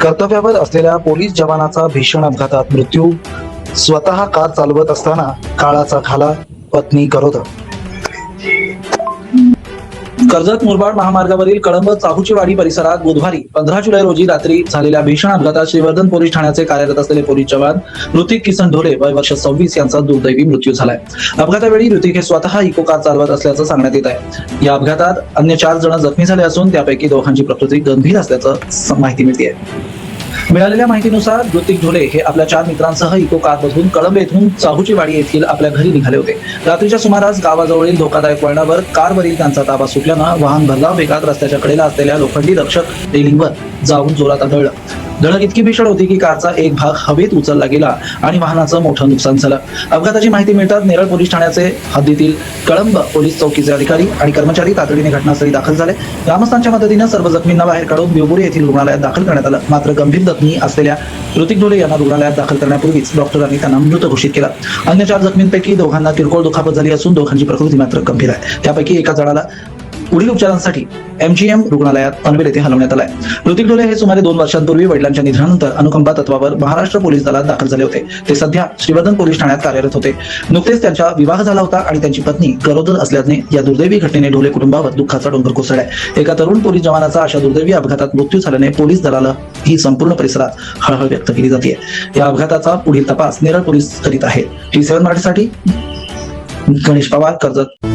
कर्तव्यावर असलेल्या पोलीस जवानाचा भीषण अपघातात मृत्यू. स्वतः कार चालवत असताना काळाचा घाला पत्नी गरोदर. कर्जत मुरबाड महामार्गावरील कळंब चाहुचीवाडी परिसरात बुधवारी 15 जुलै रोजी रात्री झालेल्या भीषण अपघातात श्रीवर्धन पोलीस ठाण्याचे कार्यरत असलेले पोलीस जवान ऋतिक किसन ढोले वय वर्ष 26 यांचा दुर्दैवी मृत्यू झालाय. अपघातावेळी ऋतिक हे स्वतः इको कार चालवत असल्याचं सांगण्यात येत आहे. या अपघातात अन्य 4 जण जखमी झाले असून त्यापैकी दोघांची प्रकृती गंभीर असल्याचं माहिती मिळते. मिळालेल्या माहितीनुसार ऋतिक ढोले हे आपल्या 4 मित्रांसह इको कारमधून कळंब येथून चाहुचीवाडी येथील आपल्या घरी निघाले होते. रात्रीच्या सुमारास गावाजवळील धोकादायक वळणावर कारवरील त्यांचा ताबा सुटल्यानं वाहन भरधाव वेगात रस्त्याच्या कडेला असलेल्या लोखंडी रक्षक रेलिंगवर जाऊन जोरात आदळलं. धडक इतकी भीषण होती की कारचा एक भाग हवेत उचलला गेला आणि वाहनाचं मोठं नुकसान झालं. अपघाताची माहिती मिळताच नेरळ पोलीस ठाण्याचे हद्दीतील कळंब पोलीस चौकीचे अधिकारी आणि कर्मचारी तातडीने घटनास्थळी दाखल झाले. ग्रामस्थांच्या मदतीने सर्व जखमींना बाहेर काढून बिवपुरी येथील रुग्णालयात दाखल करण्यात आलं. मात्र गंभीर जखमी असलेल्या ऋतिक ढोले यांना रुग्णालयात दाखल करण्यापूर्वीच डॉक्टरांनी त्यांना मृत घोषित केला. अन्य 4 जखमींपैकी दोघांना किरकोळ दुखापत झाली असून दोघांची प्रकृती मात्र गंभीर आहे. त्यापैकी एका जणाला पुढील उपचारांसाठी MGM रुग्णालयात पनवेल येथे हलवण्यात आलाय. ऋतिक ढोले हे सुमारे 2 वर्षांपूर्वी वडिलांच्या निधनानंतर अनुकंपा तत्वावर महाराष्ट्र पोलीस दलात दाखल झाले होते. ते सध्या श्रीवर्धन पोलीस ठाण्यात कार्यरत होते. नुकतेच त्यांचा विवाह झाला होता आणि त्यांची पत्नी गरोदर असल्याने या दुर्दैवी घटनेने ढोले कुटुंबावर दुःखाचा डोंगर कोसळलाय. एका तरुण पोलीस जवानाचा अशा दुर्दैवी अपघातात मृत्यू झाल्याने पोलीस दलाला ही संपूर्ण परिसरात हळहळ व्यक्त केली जाते. या अपघाताचा पुढील तपास नेरळ पोलीस करीत आहेत. T7 मराठीसाठी गणेश पवार, कर्जत.